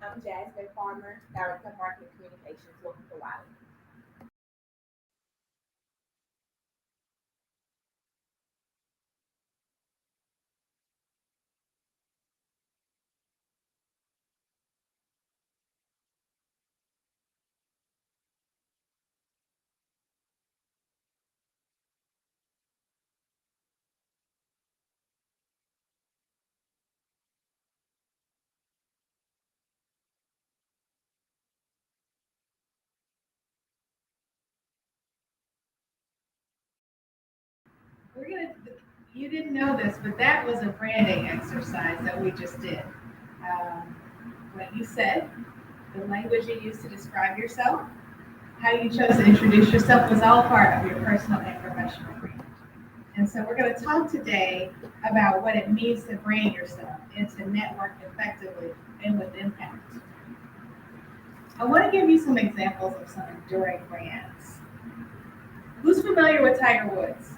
I'm Jasmine Farmer, Director of Marketing Communications, working for Wiley. We're gonna. You didn't know this, but that was a branding exercise that we just did. Um, what you said, the language you used to describe yourself, how you chose to introduce yourself was all part of your personal and professional brand. And so we're going to talk today about what it means to brand yourself and to network effectively and with impact. I want to give you some examples of some enduring brands. Who's familiar with Tiger Woods?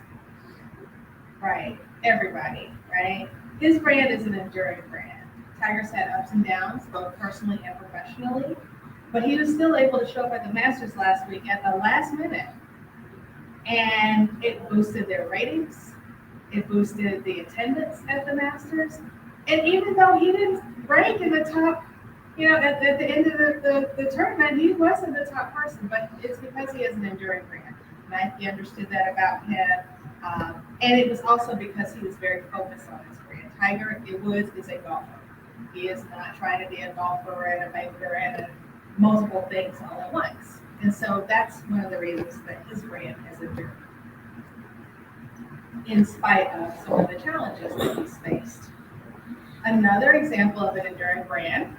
Right, everybody, right? His brand is an enduring brand. Tiger's had ups and downs, both personally and professionally, but he was still able to show up at the Masters last week at the last minute, and it boosted their ratings. It boosted the attendance at the Masters, and even though he didn't rank in the top, at the end of the tournament, he wasn't the top person, but it's because he has an enduring brand. And I understood that about him. And it was also because he was very focused on his brand. Tiger Woods is a golfer. He is not trying to be a golfer and a banker and multiple things all at once. And so that's one of the reasons that his brand has endured, in spite of some of the challenges that he's faced. Another example of an enduring brand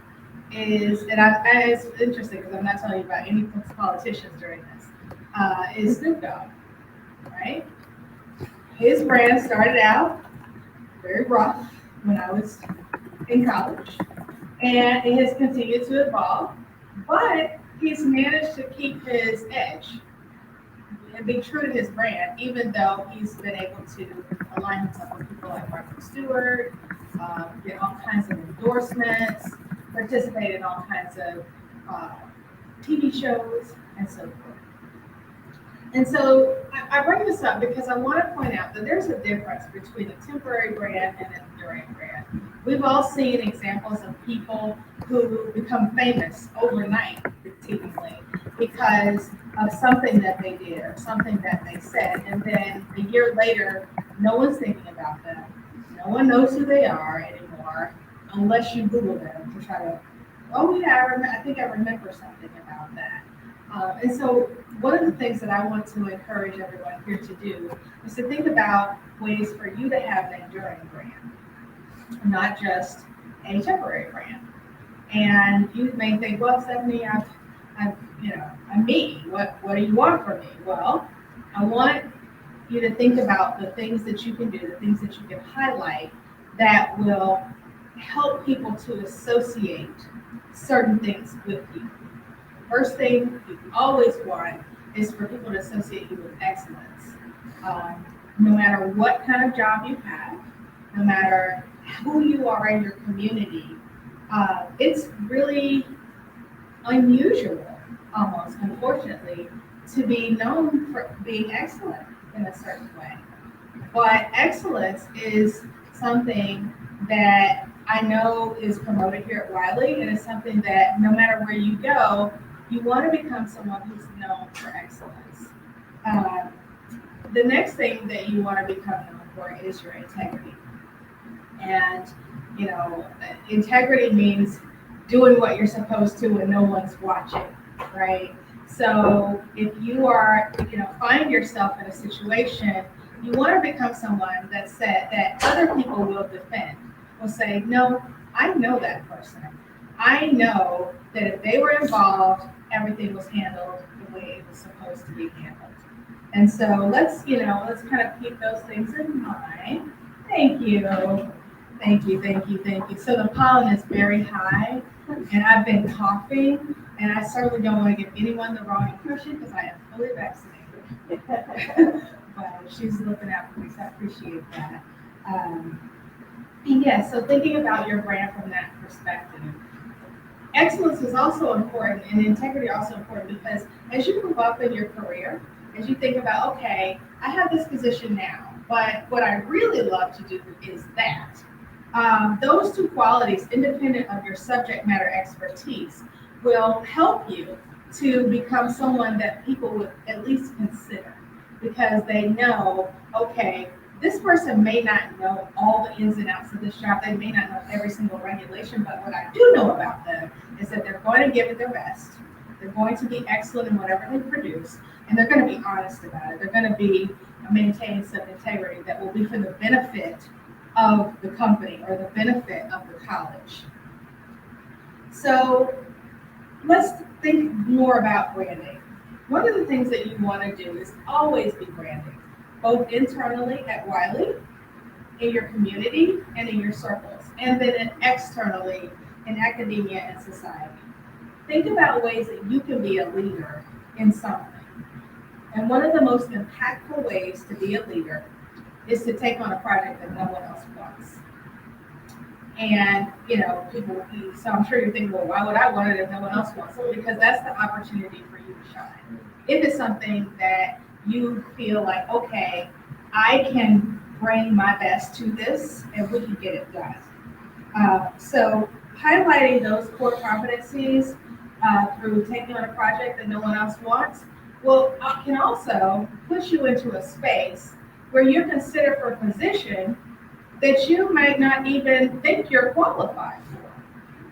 is, it's interesting because I'm not telling you about any politicians during this, is Snoop Dogg, right? His brand started out very rough when I was in college, and it has continued to evolve, but he's managed to keep his edge and be true to his brand, even though he's been able to align himself with people like Martha Stewart, get all kinds of endorsements, participate in all kinds of uh, TV shows, and so forth. And so I bring this up because I want to point out that there's a difference between a temporary brand and an enduring brand. We've all seen examples of people who become famous overnight, seemingly, because of something that they did or something that they said. And then a year later, no one's thinking about them. No one knows who they are anymore unless you Google them to try to, oh, yeah, I think I remember something about that. And so one of the things that I want to encourage everyone here to do is to think about ways for you to have an enduring brand, not just a temporary brand. And you may think, well, Stephanie, I'm me. What do you want from me? Well, I want you to think about the things that you can do, the things that you can highlight that will help people to associate certain things with you. First thing you always want is for people to associate you with excellence. No matter what kind of job you have, no matter who you are in your community, it's really unusual, almost, unfortunately, to be known for being excellent in a certain way. But excellence is something that I know is promoted here at Wiley, and it's something that no matter where you go, you want to become someone who's known for excellence. Uh, the next thing that you want to become known for is your integrity. And, integrity means doing what you're supposed to when no one's watching, right? So if you are, find yourself in a situation, you want to become someone that said that other people will defend, will say, no, I know that person. I know that if they were involved, everything was handled the way it was supposed to be handled. And so let's kind of keep those things in mind. Thank you. Thank you, thank you, thank you. So the pollen is very high, and I've been coughing, and I certainly don't want to give anyone the wrong impression because I am fully vaccinated. But she's looking out for me, so I appreciate that. And yeah, so thinking about your brand from that perspective. Excellence is also important and integrity also important because as you move up in your career, as you think about, okay, I have this position now, but what I really love to do is that. Those two qualities, independent of your subject matter expertise, will help you to become someone that people would at least consider because they know, okay, this person may not know all the ins and outs of this job. They may not know every single regulation, but what I do know about them is that they're going to give it their best. They're going to be excellent in whatever they produce, and they're going to be honest about it. They're going to be maintaining some integrity that will be for the benefit of the company or the benefit of the college. So let's think more about branding. One of the things that you want to do is always be branding, both internally at Wiley, in your community, and in your circles, and then externally in academia and society. Think about ways that you can be a leader in something. And one of the most impactful ways to be a leader is to take on a project that no one else wants. And, people, so I'm sure you're thinking, well, why would I want it if no one else wants it? Because that's the opportunity for you to shine. If it's something that you feel like, okay, I can bring my best to this and we can get it done. So highlighting those core competencies through taking on a project that no one else wants can also push you into a space where you're considered for a position that you might not even think you're qualified for.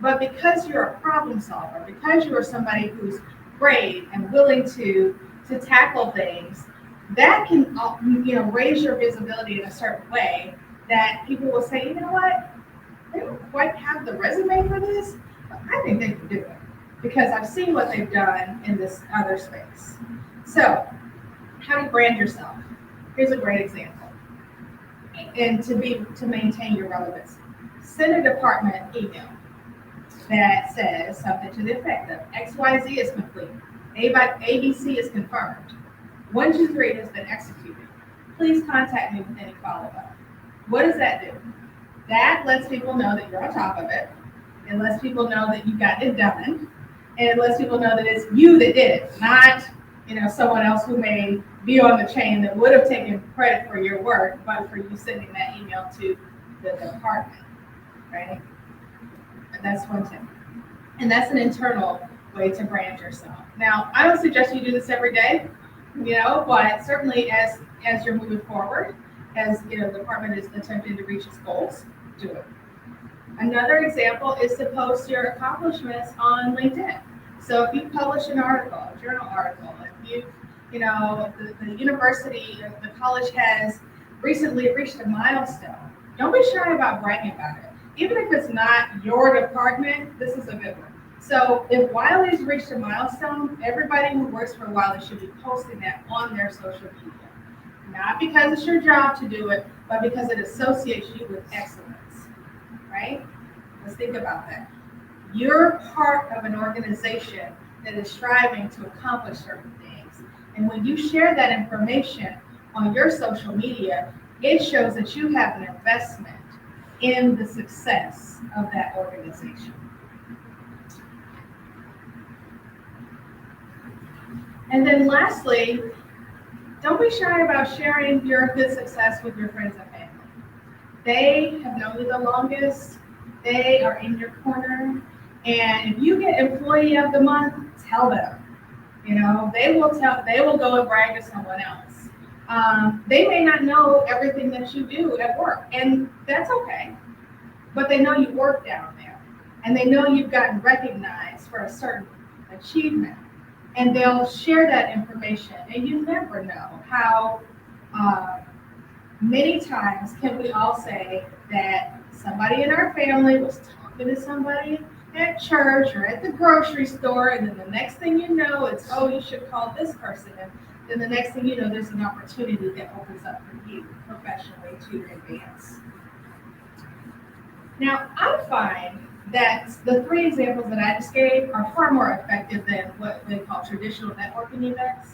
But because you're a problem solver, because you are somebody who's brave and willing to tackle things, that can raise your visibility in a certain way that people will say, you know what, they don't quite have the resume for this, but I think they can do it because I've seen what they've done in this other space. So, how do you brand yourself? Here's a great example. And to maintain your relevance, send a department email that says something to the effect of XYZ is complete, ABC is confirmed, 1, 2, 3 has been executed. Please contact me with any follow-up. What does that do? That lets people know that you're on top of it. It lets people know that you got it done. And it lets people know that it's you that did it, not someone else who may be on the chain that would have taken credit for your work, but for you sending that email to the department, right? And that's one tip. And that's an internal way to brand yourself. Now, I don't suggest you do this every day, but certainly as you're moving forward, as the department is attempting to reach its goals, do it. Another example is to post your accomplishments on LinkedIn. So if you publish an article, a journal article, if you, the university, the college has recently reached a milestone, don't be shy about bragging about it. Even if it's not your department, this is a good one. So if Wiley's reached a milestone, everybody who works for Wiley should be posting that on their social media. Not because it's your job to do it, but because it associates you with excellence, right? Let's think about that. You're part of an organization that is striving to accomplish certain things. And when you share that information on your social media, it shows that you have an investment in the success of that organization. And then lastly, don't be shy about sharing your good success with your friends and family. They have known you the longest. They are in your corner. And if you get Employee of the Month, tell them. They will go and brag to someone else. They may not know everything that you do at work, and that's okay. But they know you work down there, and they know you've gotten recognized for a certain achievement, and they'll share that information. And you never know how many times can we all say that somebody in our family was talking to somebody at church or at the grocery store, and then the next thing you know, it's, oh, you should call this person. And then the next thing you know, there's an opportunity that opens up for you professionally to advance. Now, I find that the 3 examples that I just gave are far more effective than what they call traditional networking events.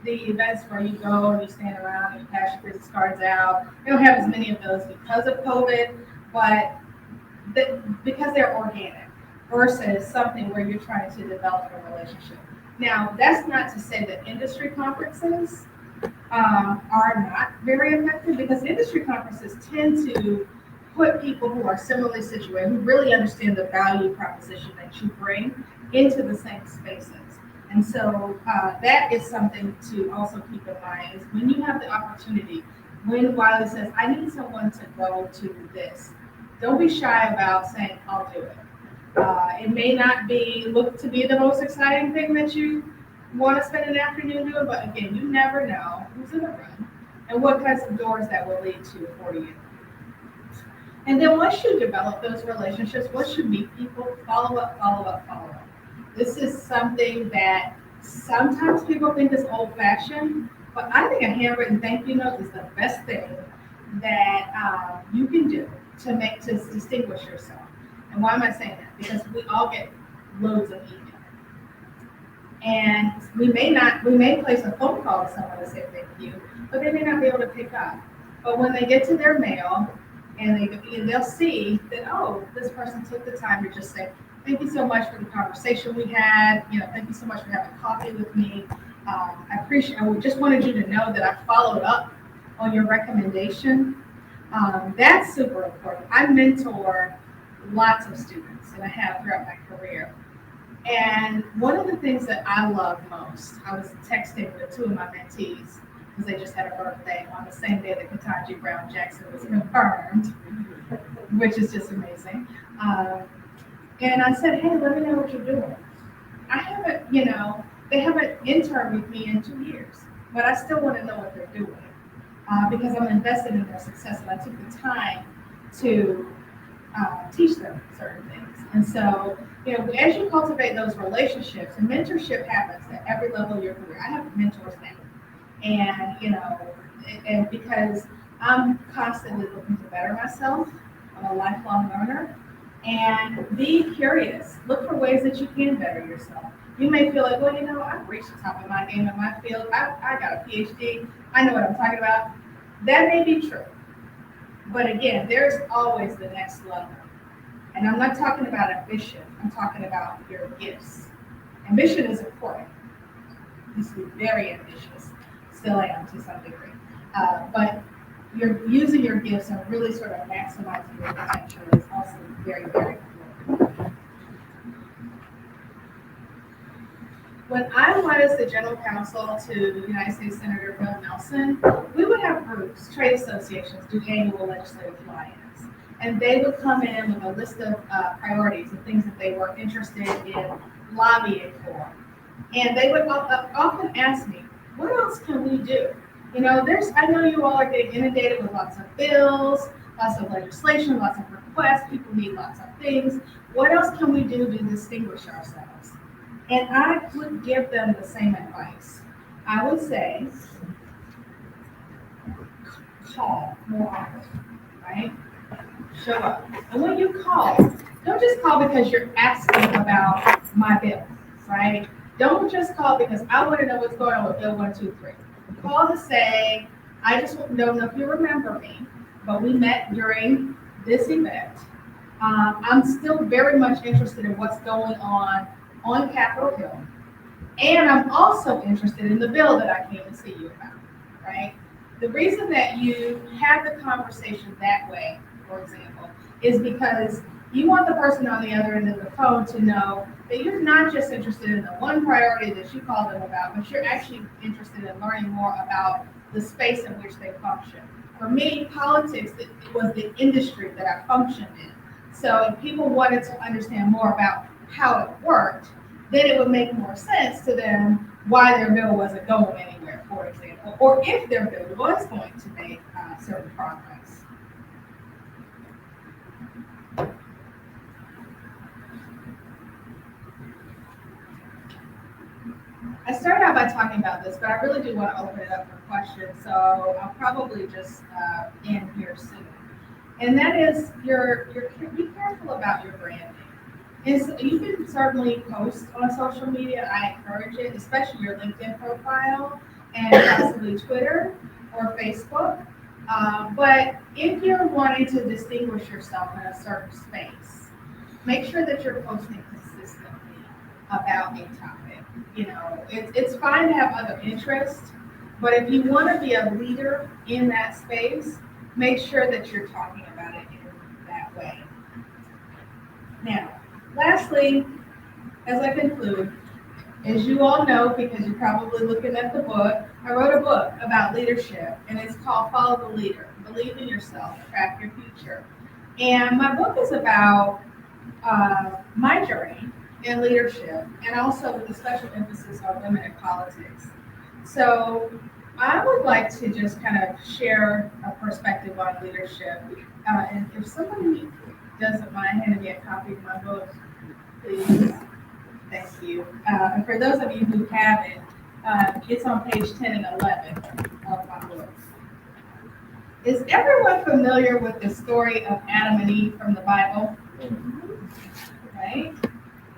The events where you go and you stand around and you pass your business cards out. They don't have as many of those because of COVID, but because they're organic. versus something where you're trying to develop a relationship. Now, that's not to say that industry conferences are not very effective, because industry conferences tend to put people who are similarly situated, who really understand the value proposition that you bring, into the same spaces. And so that is something to also keep in mind, is when you have the opportunity, when Wiley says, I need someone to go to this, don't be shy about saying, I'll do it. It may not look to be the most exciting thing that you want to spend an afternoon doing, but again, you never know who's in the room and what kinds of doors that will lead to for you. And then once you develop those relationships, once you meet people, follow up, follow up, follow up. This is something that sometimes people think is old fashioned, but I think a handwritten thank you note is the best thing that you can do to distinguish yourself. And why am I saying that? Because we all get loads of email. And we may place a phone call to someone to say thank you, but they may not be able to pick up. But when they get to their mail and they'll see that, oh, this person took the time to just say, thank you so much for the conversation we had. Thank you so much for having coffee with me. I just wanted you to know that I followed up on your recommendation. That's super important. I mentor lots of students, and I have throughout my career. And one of the things that I love most, I was texting with two of my mentees because they just had a birthday on the same day that Ketanji Brown Jackson was confirmed, which is just amazing. And I said, hey, let me know what you're doing. They haven't interned with me in 2 years, but I still want to know what they're doing because I'm invested in their success, and I took the time to teach them certain things. And so, as you cultivate those relationships, and mentorship happens at every level of your career. I have mentors now. And because I'm constantly looking to better myself, I'm a lifelong learner, and be curious. Look for ways that you can better yourself. You may feel like, well, I've reached the top of my game in my field. I got a PhD. I know what I'm talking about. That may be true. But again, there's always the next level. And I'm not talking about ambition. I'm talking about your gifts. Ambition is important. I used to be very ambitious. Still am to some degree. But you're using your gifts and really sort of maximizing your potential is also very, very important. When I was the general counsel to United States Senator Bill Nelson, we would have groups, trade associations, do annual legislative fly-ins. And they would come in with a list of priorities and things that they were interested in lobbying for. And they would often ask me, what else can we do? I know you all are getting inundated with lots of bills, lots of legislation, lots of requests. People need lots of things. What else can we do to distinguish ourselves? And I would give them the same advice. I would say, call more often, right? Show up. And when you call, don't just call because you're asking about my bill, right? Don't just call because I want to know what's going on with Bill 123. Call to say, I just don't know if you remember me, but we met during this event. I'm still very much interested in what's going on Capitol Hill. And I'm also interested in the bill that I came to see you about, right? The reason that you have the conversation that way, for example, is because you want the person on the other end of the phone to know that you're not just interested in the one priority that you called them about, but you're actually interested in learning more about the space in which they function. For me, politics, it was the industry that I functioned in. So if people wanted to understand more about how it worked, then it would make more sense to them why their bill wasn't going anywhere, for example, or if their bill was going to make certain progress. I started out by talking about this, but I really do want to open it up for questions, so I'll probably just end here soon. And that is, be careful about your branding. You can certainly post on social media. I encourage it, especially your LinkedIn profile and possibly Twitter or Facebook. But if you're wanting to distinguish yourself in a certain space, make sure that you're posting consistently about a topic. It's fine to have other interests, but if you want to be a leader in that space, make sure that you're talking about it in that way. Now, lastly, as I conclude, as you all know, because you're probably looking at the book, I wrote a book about leadership, and it's called Follow the Leader, Believe in Yourself, Track Your Future. And my book is about my journey in leadership, and also with a special emphasis on women in politics. So I would like to just kind of share a perspective on leadership. And if somebody doesn't mind handing me a copy of my book, please. Thank you. And for those of you who have it, it's on page 10 and 11 of my book. Is everyone familiar with the story of Adam and Eve from the Bible? Right?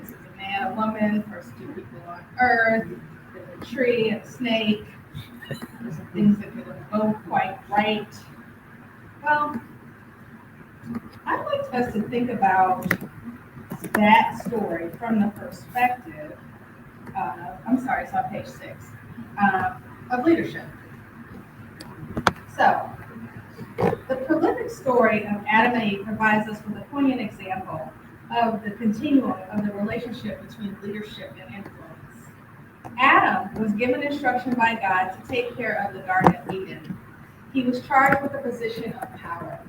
This is a man, a woman, first two people on earth. There's a tree and a snake. There's some things that didn't go quite right. Well, I'd like us to think about that story from the perspective it's on page 6, of leadership. So, the prolific story of Adam and Eve provides us with a poignant example of the continuum of the relationship between leadership and influence. Adam was given instruction by God to take care of the Garden of Eden. He was charged with a position of power.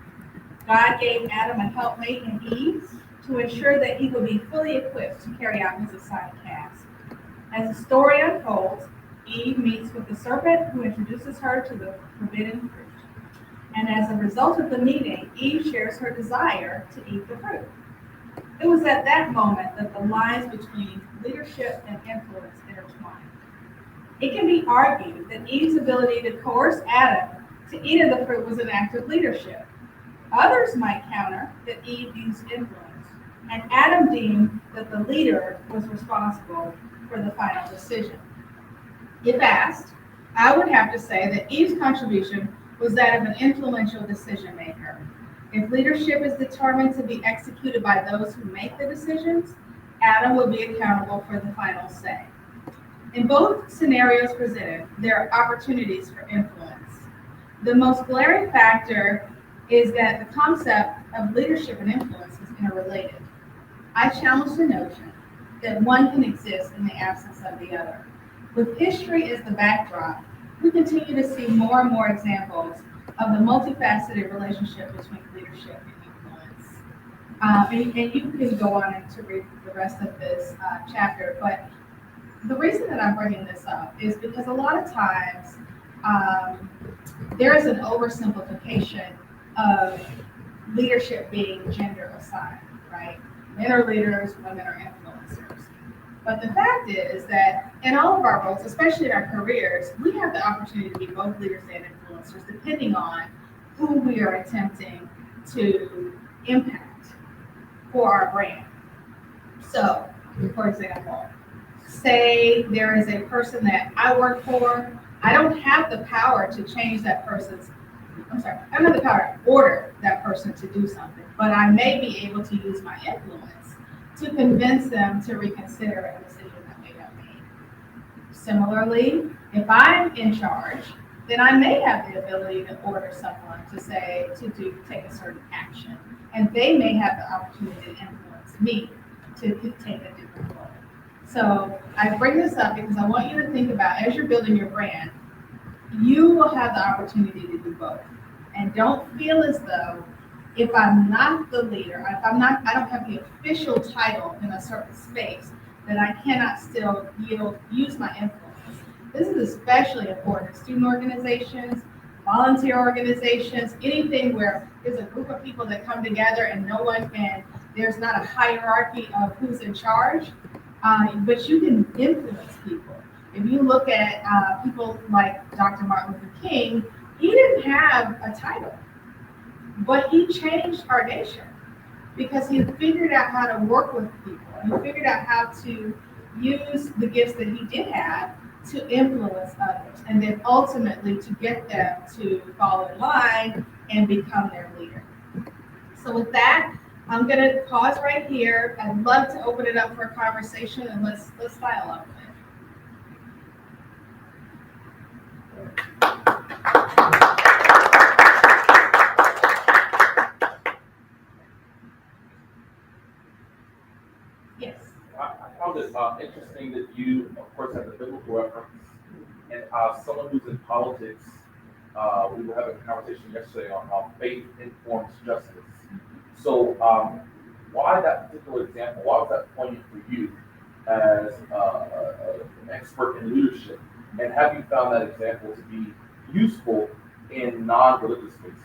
God gave Adam a helpmate in Eve to ensure that he would be fully equipped to carry out his assigned task. As the story unfolds, Eve meets with the serpent who introduces her to the forbidden fruit. And as a result of the meeting, Eve shares her desire to eat the fruit. It was at that moment that the lines between leadership and influence intertwined. It can be argued that Eve's ability to coerce Adam to eat of the fruit was an act of leadership. Others might counter that Eve used influence, and Adam deemed that the leader was responsible for the final decision. If asked, I would have to say that Eve's contribution was that of an influential decision maker. If leadership is determined to be executed by those who make the decisions, Adam would be accountable for the final say. In both scenarios presented, there are opportunities for influence. The most glaring factor is that the concept of leadership and influence is interrelated. I challenge the notion that one can exist in the absence of the other. With history as the backdrop, we continue to see more and more examples of the multifaceted relationship between leadership and influence. And you can go on and to read the rest of this chapter, but the reason that I'm bringing this up is because a lot of times there is an oversimplification of leadership being gender assigned, right? Men are leaders, women are influencers. But the fact is that in all of our roles, especially in our careers, we have the opportunity to be both leaders and influencers, depending on who we are attempting to impact for our brand. So, for example, say there is a person that I work for, I don't have the power to change that person's, I don't have the power to order that person to do something, but I may be able to use my influence to convince them to reconsider a decision that they have made. Similarly, if I'm in charge, then I may have the ability to order someone to take a certain action, and they may have the opportunity to influence me to take a different role. So I bring this up because I want you to think about, as you're building your brand, you will have the opportunity to do both. And don't feel as though if I'm not the leader, I don't have the official title in a certain space, that I cannot still use my influence. This is especially important in student organizations, volunteer organizations, anything where there's a group of people that come together and there's not a hierarchy of who's in charge, but you can influence people. If you look at people like Dr. Martin Luther King, he didn't have a title, but he changed our nation because he figured out how to work with people. He figured out how to use the gifts that he did have to influence others, and then ultimately to get them to fall in line and become their leader. So with that, I'm gonna pause right here. I'd love to open it up for a conversation and let's dialogue with it. Yes. I found it interesting that you, of course, have the biblical reference, and someone who's in politics, we were having a conversation yesterday on how faith informs justice. So, why that particular example? Why was that poignant for you as an expert in leadership? And have you found that example to be useful in non-religious spaces?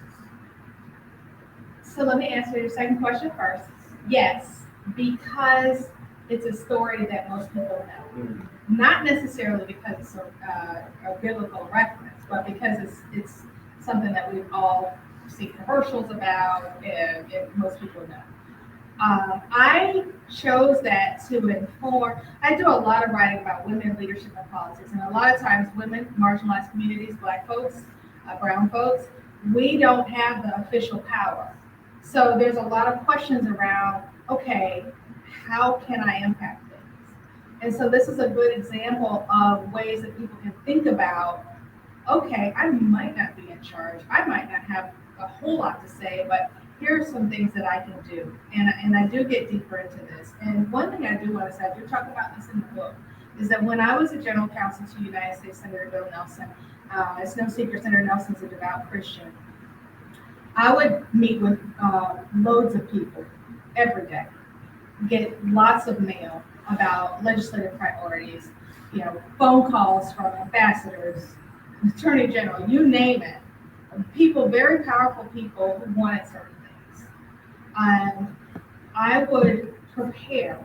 So let me answer your second question first. Yes, because it's a story that most people know. Not necessarily because it's a biblical reference, but because it's something that we've all seen commercials about and most people know. I chose that to inform. I do a lot of writing about women leadership and politics, and a lot of times women, marginalized communities, Black folks, brown folks, we don't have the official power. So there's a lot of questions around, okay, how can I impact things? And so this is a good example of ways that people can think about, okay, I might not be in charge. I might not have a whole lot to say, but here are some things that I can do. And I do get deeper into this. And one thing I do want to say, I do talk about this in the book, is that when I was a general counsel to United States Senator Bill Nelson, it's no secret Senator Nelson's a devout Christian. I would meet with loads of people every day, get lots of mail about legislative priorities, phone calls from ambassadors, attorney general, you name it. People, very powerful people who wanted certain things. I would prepare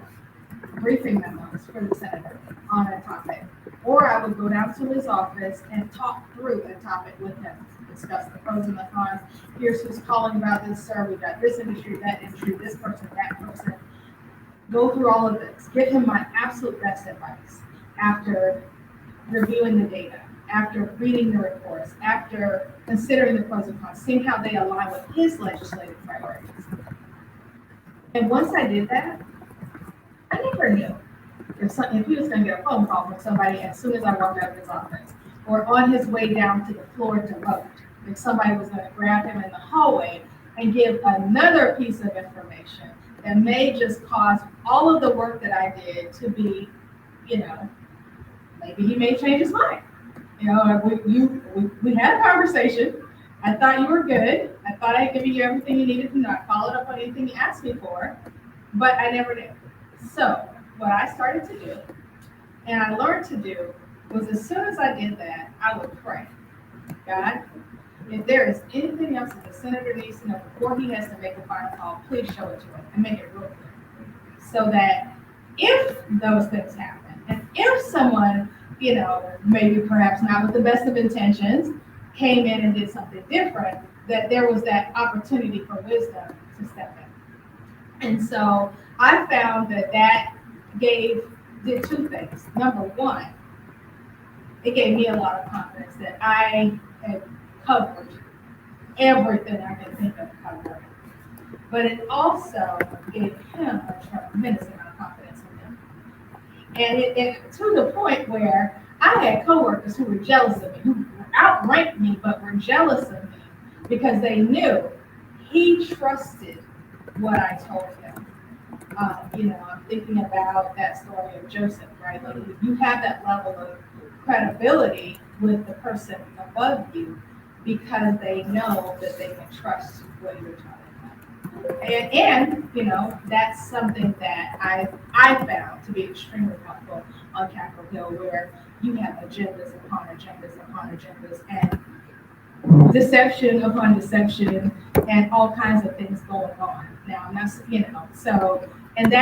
briefing memos for the senator on a topic, or I would go down to his office and talk through a topic with him, discuss the pros and the cons. Here's who's calling about this, sir. We got this industry, that industry, this person, that person. Go through all of this. Give him my absolute best advice after reviewing the data, after reading the reports, after considering the pros and cons, seeing how they align with his legislative priorities. And once I did that, I never knew if he was going to get a phone call from somebody as soon as I walked out of his office, or on his way down to the floor to vote, if somebody was going to grab him in the hallway and give another piece of information that may just cause all of the work that I did to be, maybe he may change his mind. We had a conversation. I thought you were good. I thought I'd given you everything you needed to know. I followed up on anything you asked me for, but I never knew. So what I started to do, and I learned to do, was as soon as I did that, I would pray. God, if there is anything else that the senator needs to know before he has to make a final call, please show it to him and make it real clear. So that if those things happen, and if someone, maybe perhaps not with the best of intentions, came in and did something different, that there was that opportunity for wisdom to step in. And so I found that did two things. Number one, it gave me a lot of confidence that I had covered everything I could think of covering. But it also gave him a tremendous amount of confidence in him. And it to the point where I had coworkers who were jealous of me, who outranked me, but were jealous of me because they knew he trusted what I told him. I'm thinking about that story of Joseph, right? Like you have that level of credibility with the person above you because they know that they can trust what you're telling them. And that's something that I found to be extremely helpful on Capitol Hill, where you have agendas upon agendas upon agendas and deception upon deception and all kinds of things going on. Now, I'm not, so, and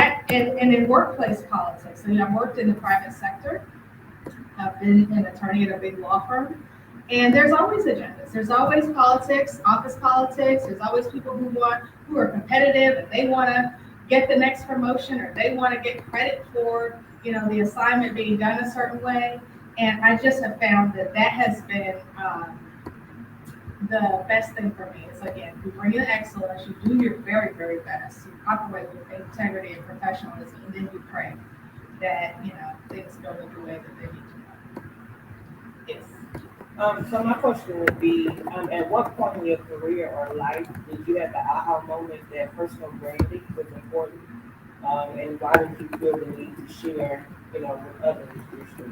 in workplace politics, so, I've worked in the private sector. I've been an attorney at a big law firm. And there's always agendas. There's always politics, office politics. There's always people who are competitive and they want to get the next promotion or they want to get credit for, the assignment being done a certain way. And I just have found that has been the best thing for me is, again, you bring in excellence, you do your very, very best, you operate with integrity and professionalism, and then you pray that, things go the way that they need to go. Yes. So my question would be, at what point in your career or life did you have the aha moment that personal branding was important? And why did you feel the need to share, with others your story?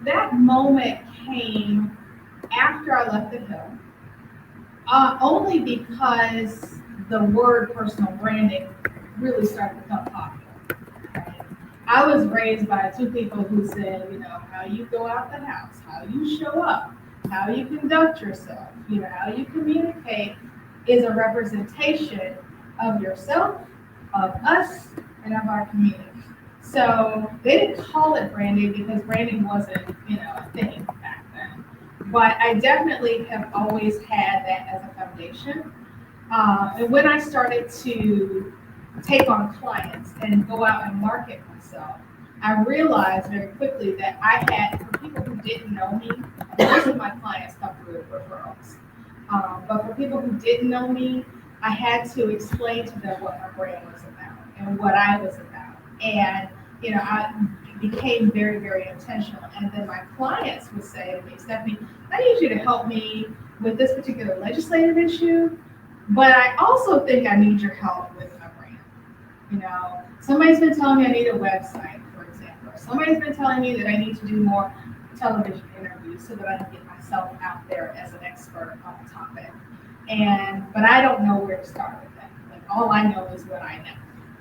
That moment came after I left the Hill, only because the word personal branding really started to become popular. Right? I was raised by two people who said, how you go out the house, how you show up, how you conduct yourself, how you communicate is a representation of yourself, of us, and of our community. So they didn't call it branding because branding wasn't, a thing back then. But I definitely have always had that as a foundation. And when I started to take on clients and go out and market myself, I realized very quickly that for people who didn't know me, most of my clients come through referrals. But for people who didn't know me, I had to explain to them what my brand was about and what I was about. And, I became very, very intentional. And then my clients would say to me, Stephanie, I need you to help me with this particular legislative issue, but I also think I need your help with my brand. Somebody's been telling me I need a website, for example. Or somebody's been telling me that I need to do more television interviews so that I can get myself out there as an expert on the topic. But I don't know where to start with that. Like, all I know is what I know.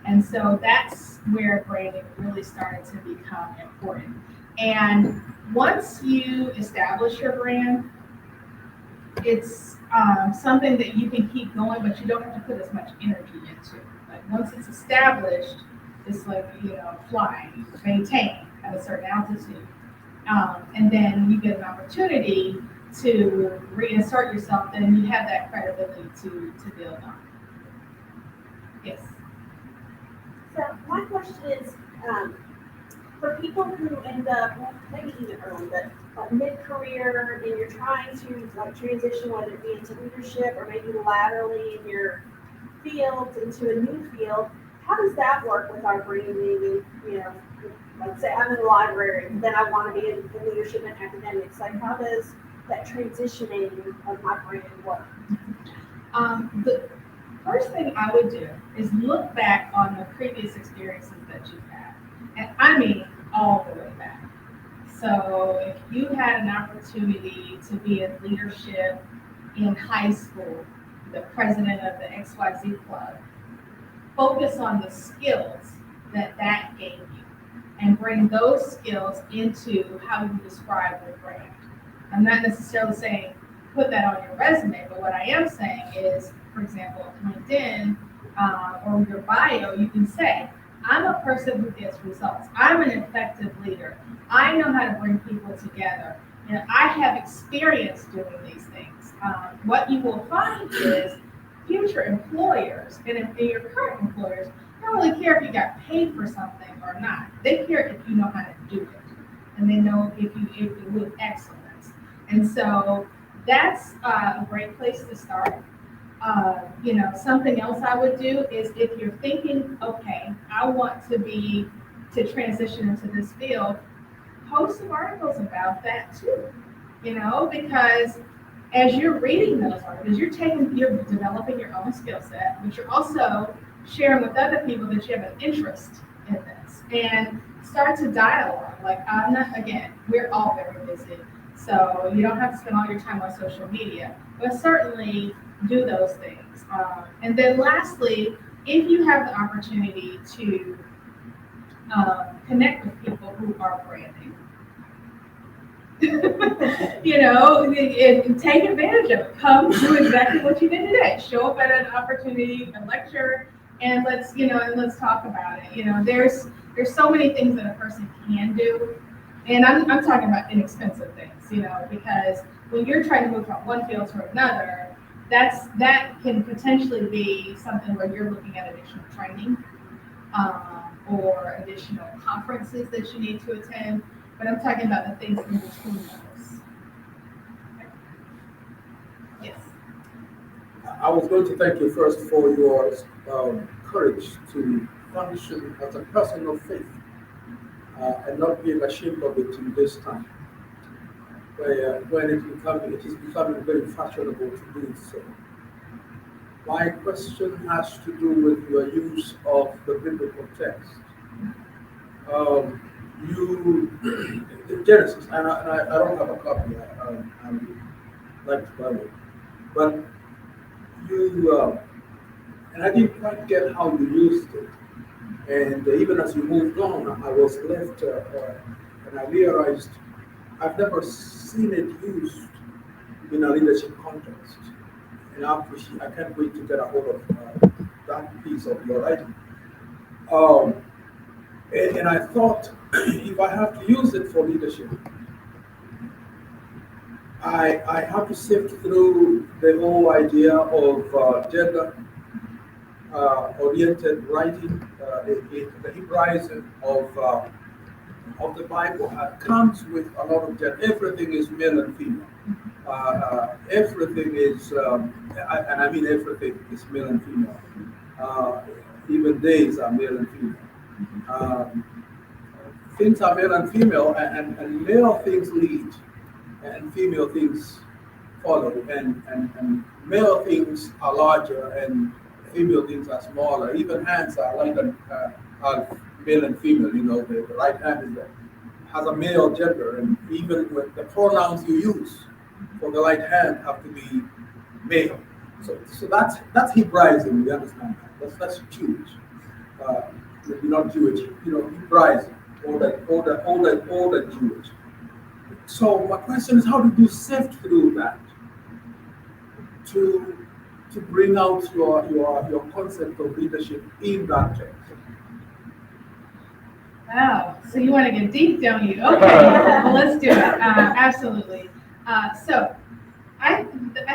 And so that's where branding really started to become important. And once you establish your brand, it's something that you can keep going, but you don't have to put as much energy into. Like, once it's established, it's like, flying, maintain at a certain altitude. And then you get an opportunity to reinsert yourself, then you have that credibility to build on. Yes. So my question is, for people who end up, well, maybe even early, but mid-career, and you're trying to transition, whether it be into leadership or maybe laterally in your field into a new field, how does that work with our branding? And, let's say I'm in the library, then I want to be in leadership and academics. Like, how does that transitioning of my brand work? The first thing I would do is look back on the previous experiences that you've had. And I mean all the way back. So if you had an opportunity to be in leadership in high school, the president of the XYZ club, focus on the skills that gave you and bring those skills into how you describe your brand. I'm not necessarily saying put that on your resume, but what I am saying is, for example, LinkedIn or your bio, you can say, I'm a person who gets results. I'm an effective leader. I know how to bring people together. And I have experience doing these things. What you will find is future employers and your current employers don't really care if you got paid for something or not. They care if you know how to do it. And they know if you with excellence. And so that's a great place to start. Something else I would do is, if you're thinking, okay, I want to transition into this field, post some articles about that too. Because as you're reading those articles, you're developing your own skill set, but you're also sharing with other people that you have an interest in this, and start to dialogue. Like, we're all very busy, so you don't have to spend all your time on social media, but certainly do those things. And then lastly, if you have the opportunity to connect with people who are branding, and take advantage of it. Come do exactly what you did today. Show up at an opportunity, a lecture, and let's talk about it. There's so many things that a person can do, and I'm talking about inexpensive things, because when you're trying to move from one field to another, that can potentially be something where you're looking at additional training or additional conferences that you need to attend. But I'm talking about the things in between those. was going to thank you first for your courage to function as a person of faith and not being ashamed of it in this time, where when it is becoming very fashionable to do so. My question has to do with your use of the biblical text. You, in Genesis, and I don't have a copy. I like to buy it, but you, and I didn't quite get how you used it. And even as you moved on, I was left, and I realized I've never seen it used in a leadership context. And I can't wait to get a hold of that piece of your writing. Um, and I thought if I have to use it for leadership, I have to sift through the whole idea of gender oriented writing. The Hebraism of the Bible comes with a lot of gender. Everything is male and female. Everything is, and I mean everything is male and female. Even days are male and female. Things are male and female, and male things lead, and female things follow, and male things are larger, and female things are smaller. Even hands are like are male and female. You know, the right hand has a male gender, and even with the pronouns you use for the right hand have to be male. So that's Hebraism. You understand that? That's Jewish. You're not Jewish. You know, Hebraism, all that Jewish. So my question is, how did you sift through that to bring out your concept of leadership in that text? Wow, so you want to get deep, don't you? Okay, well, let's do it. Absolutely. So I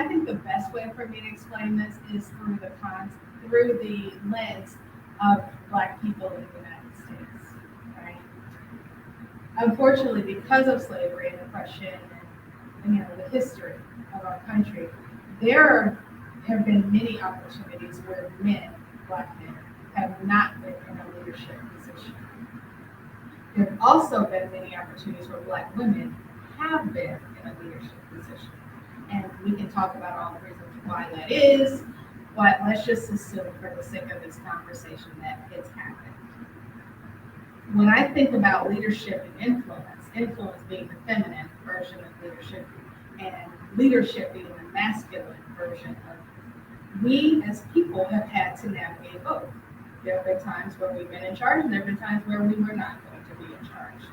think the best way for me to explain this is through the lens of Black people in the United States, right? Unfortunately, because of slavery and oppression and the history of our country, there have been many opportunities where Black men, have not been in a leadership position. There have also been many opportunities where Black women have been in a leadership position. And we can talk about all the reasons why that is, but let's just assume for the sake of this conversation that it's happened. When I think about leadership and influence being the feminine version of leadership, and leadership being the masculine version of, we as people have had to navigate both. There have been times where we've been in charge, and there have been times where we were not going to be in charge.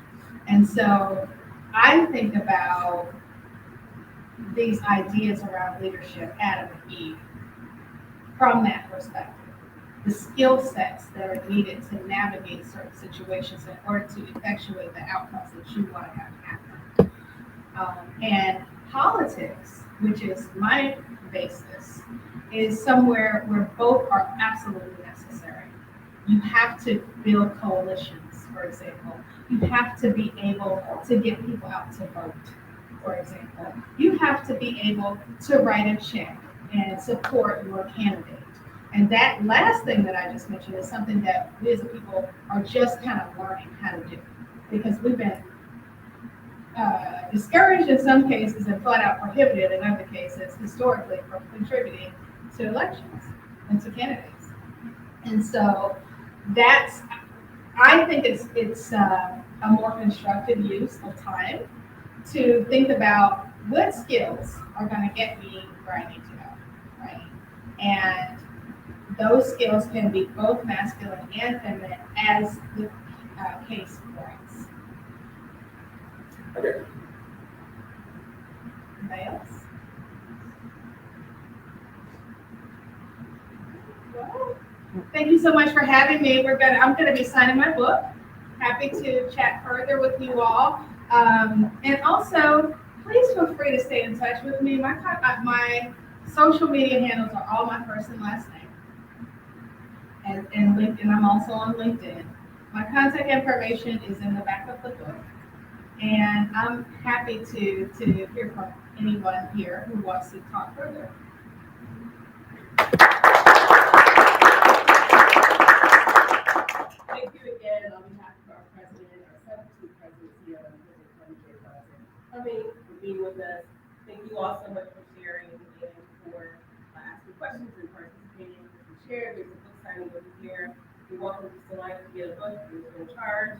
And so I think about these ideas around leadership, Adam and Eve, from that perspective. The skill sets that are needed to navigate certain situations in order to effectuate the outcomes that you want to have happen. And politics, which is my basis, is somewhere where both are absolutely necessary. You have to build coalitions, for example. You have to be able to get people out to vote, for example. You have to be able to write a check and support your candidate. And that last thing that I just mentioned is something that we as a people are just kind of learning how to do, because we've been discouraged in some cases and flat out prohibited in other cases historically from contributing to elections and to candidates. And so I think it's a more constructive use of time to think about what skills are going to get me where I need to go, right? And those skills can be both masculine and feminine as the case warrants. Okay. Anybody else? Well, thank you so much for having me. I'm gonna be signing my book. Happy to chat further with you all. And also, please feel free to stay in touch with me. My social media handles are all my first and last name. And LinkedIn, I'm also on LinkedIn. My contact information is in the back of the book. And I'm happy to hear from anyone here who wants to talk further. Thank you again on behalf of our president, our 17 presidents here, and I mean, for being with us. Thank you all so much for sharing and for asking questions and participating. You shared, there's a book signing over here. You're welcome to tonight to get a book, you're in charge.